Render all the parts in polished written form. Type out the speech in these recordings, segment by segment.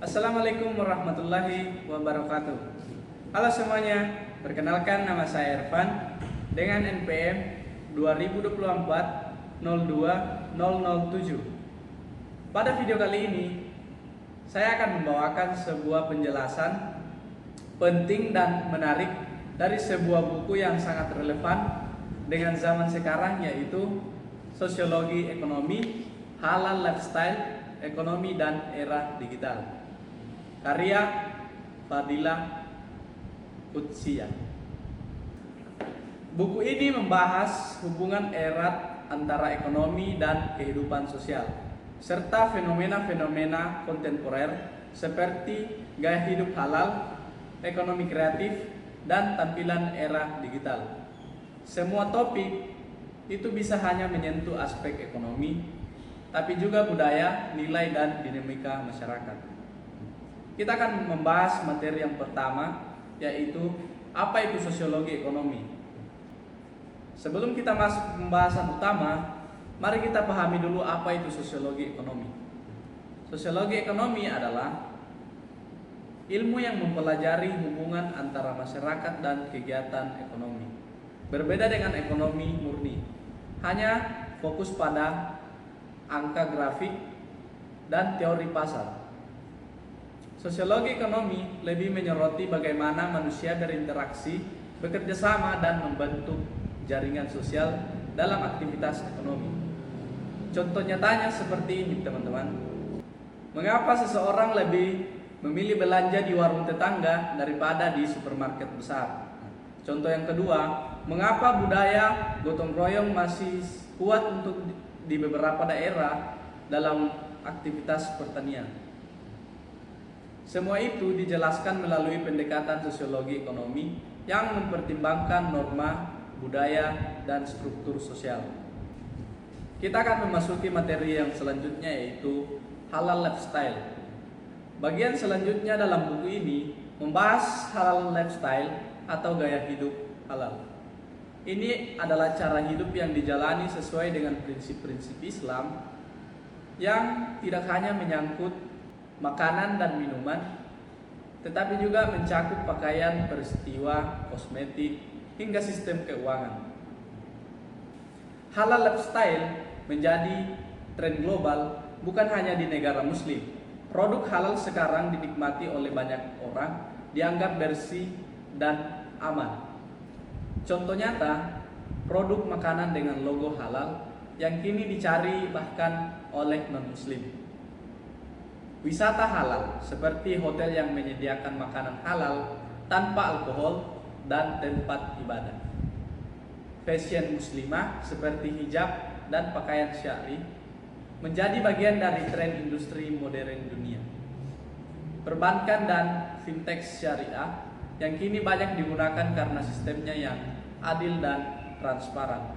Assalamualaikum warahmatullahi wabarakatuh. Halo semuanya, perkenalkan nama saya Irfan dengan NPM 2024-02-007. Pada video kali ini, saya akan membawakan sebuah penjelasan penting dan menarik dari sebuah buku yang sangat relevan dengan zaman sekarang, yaitu Sosiologi Ekonomi, Halal Lifestyle, Ekonomi dan Era Digital, karya Fadilah Qudsiah. Buku ini membahas hubungan erat antara ekonomi dan kehidupan sosial, serta fenomena-fenomena kontemporer seperti gaya hidup halal, ekonomi kreatif, dan tampilan era digital. Semua topik itu bisa hanya menyentuh aspek ekonomi, tapi juga budaya, nilai, dan dinamika masyarakat. Kita akan membahas materi yang pertama, yaitu apa itu sosiologi ekonomi. Sebelum kita masuk pembahasan utama, mari kita pahami dulu apa itu sosiologi ekonomi. Sosiologi ekonomi adalah ilmu yang mempelajari hubungan antara masyarakat dan kegiatan ekonomi. Berbeda dengan ekonomi murni, hanya fokus pada angka grafik dan teori pasar. Sosiologi ekonomi lebih menyoroti bagaimana manusia berinteraksi, bekerja sama, dan membentuk jaringan sosial dalam aktivitas ekonomi. Contoh nyatanya seperti ini, teman-teman. Mengapa seseorang lebih memilih belanja di warung tetangga daripada di supermarket besar? Contoh yang kedua, mengapa budaya gotong royong masih kuat untuk di beberapa daerah dalam aktivitas pertanian? Semua itu dijelaskan melalui pendekatan sosiologi ekonomi yang mempertimbangkan norma, budaya, dan struktur sosial. Kita akan memasuki materi yang selanjutnya, yaitu halal lifestyle. Bagian selanjutnya dalam buku ini membahas halal lifestyle atau gaya hidup halal. Ini adalah cara hidup yang dijalani sesuai dengan prinsip-prinsip Islam yang tidak hanya menyangkut makanan dan minuman, tetapi juga mencakup pakaian, peristiwa, kosmetik, hingga sistem keuangan. Halal lifestyle menjadi tren global bukan hanya di negara muslim. Produk halal sekarang dinikmati oleh banyak orang, dianggap bersih dan aman. Contoh nyata, produk makanan dengan logo halal yang kini dicari bahkan oleh non-muslim. Wisata halal seperti hotel yang menyediakan makanan halal tanpa alkohol dan tempat ibadah. Fashion muslimah seperti hijab dan pakaian syar'i menjadi bagian dari tren industri modern dunia. Perbankan dan fintech syariah yang kini banyak digunakan karena sistemnya yang adil dan transparan.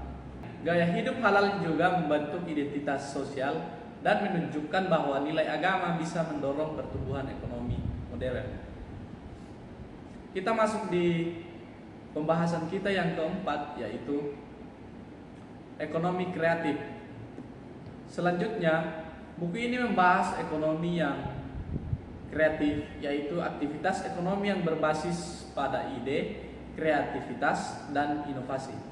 Gaya hidup halal juga membentuk identitas sosial dan menunjukkan bahwa nilai agama bisa mendorong pertumbuhan ekonomi modern. Kita masuk di pembahasan kita yang keempat, yaitu ekonomi kreatif. Selanjutnya, buku ini membahas ekonomi yang kreatif, yaitu aktivitas ekonomi yang berbasis pada ide, kreativitas, dan inovasi.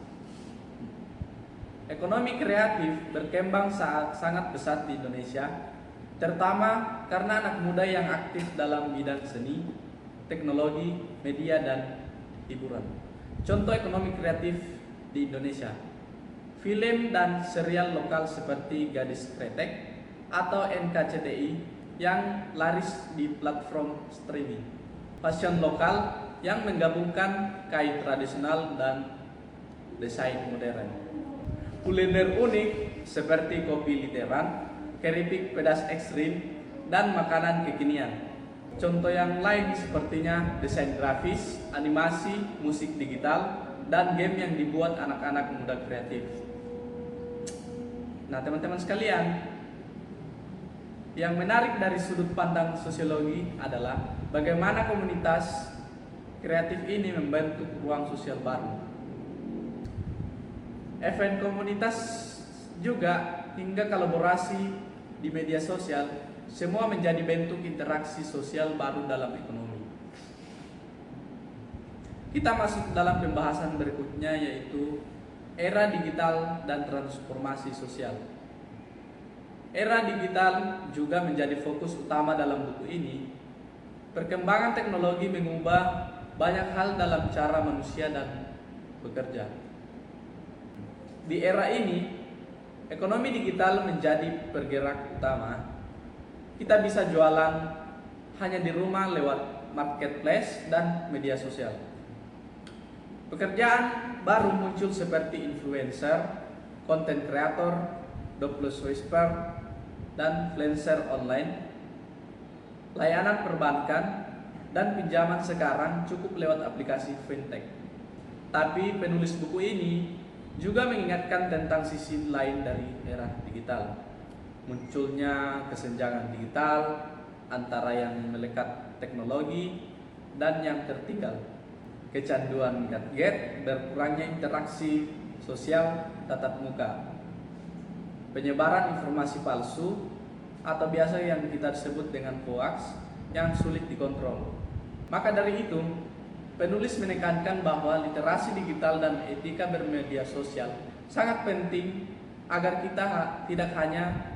Ekonomi kreatif berkembang sangat besar di Indonesia, terutama karena anak muda yang aktif dalam bidang seni, teknologi, media, dan hiburan. Contoh ekonomi kreatif di Indonesia: film dan serial lokal seperti Gadis Kretek atau NKCTI yang laris di platform streaming, fashion lokal yang menggabungkan kain tradisional dan desain modern, kuliner unik seperti kopi literan, keripik pedas ekstrim, dan makanan kekinian. Contoh yang lain sepertinya desain grafis, animasi, musik digital, dan game yang dibuat anak-anak muda kreatif. Nah, teman-teman sekalian, yang menarik dari sudut pandang sosiologi adalah bagaimana komunitas kreatif ini membentuk ruang sosial baru. Event komunitas juga hingga kolaborasi di media sosial semua menjadi bentuk interaksi sosial baru dalam ekonomi. Kita masuk dalam pembahasan berikutnya, yaitu era digital dan transformasi sosial. Era digital juga menjadi fokus utama dalam buku ini. Perkembangan teknologi mengubah banyak hal dalam cara manusia dan bekerja. Di era ini, ekonomi digital menjadi pergerak utama. Kita bisa jualan hanya di rumah lewat marketplace dan media sosial. Pekerjaan baru muncul seperti influencer, content creator, jobless whisper, dan freelancer online. Layanan perbankan dan pinjaman sekarang cukup lewat aplikasi fintech. Tapi penulis buku ini juga mengingatkan tentang sisi lain dari era digital. Munculnya kesenjangan digital antara yang melekat teknologi dan yang tertinggal. Kecanduan gadget, berkurangnya interaksi sosial tatap muka, penyebaran informasi palsu atau biasa yang kita sebut dengan hoax yang sulit dikontrol. Maka dari itu, penulis menekankan bahwa literasi digital dan etika bermedia sosial sangat penting agar kita tidak hanya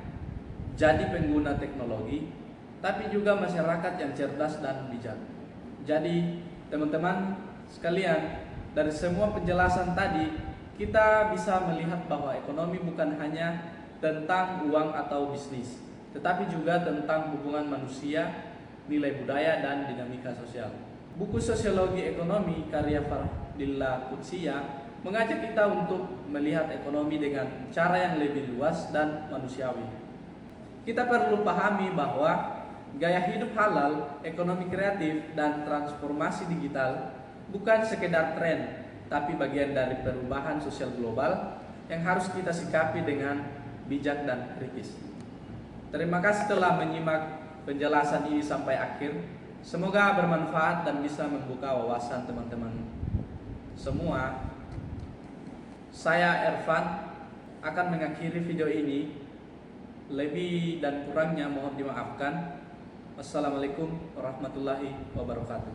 jadi pengguna teknologi, tapi juga masyarakat yang cerdas dan bijak. Jadi, teman-teman sekalian, dari semua penjelasan tadi, kita bisa melihat bahwa ekonomi bukan hanya tentang uang atau bisnis, tetapi juga tentang hubungan manusia, nilai budaya, dan dinamika sosial. Buku Sosiologi Ekonomi karya Fardila Qudsiya mengajak kita untuk melihat ekonomi dengan cara yang lebih luas dan manusiawi. Kita perlu pahami bahwa gaya hidup halal, ekonomi kreatif, dan transformasi digital bukan sekedar tren, tapi bagian dari perubahan sosial global yang harus kita sikapi dengan bijak dan kritis. Terima kasih telah menyimak penjelasan ini sampai akhir. Semoga bermanfaat dan bisa membuka wawasan teman-teman semua. Saya Ervan akan mengakhiri video ini. Lebih dan kurangnya mohon dimaafkan. Wassalamualaikum warahmatullahi wabarakatuh.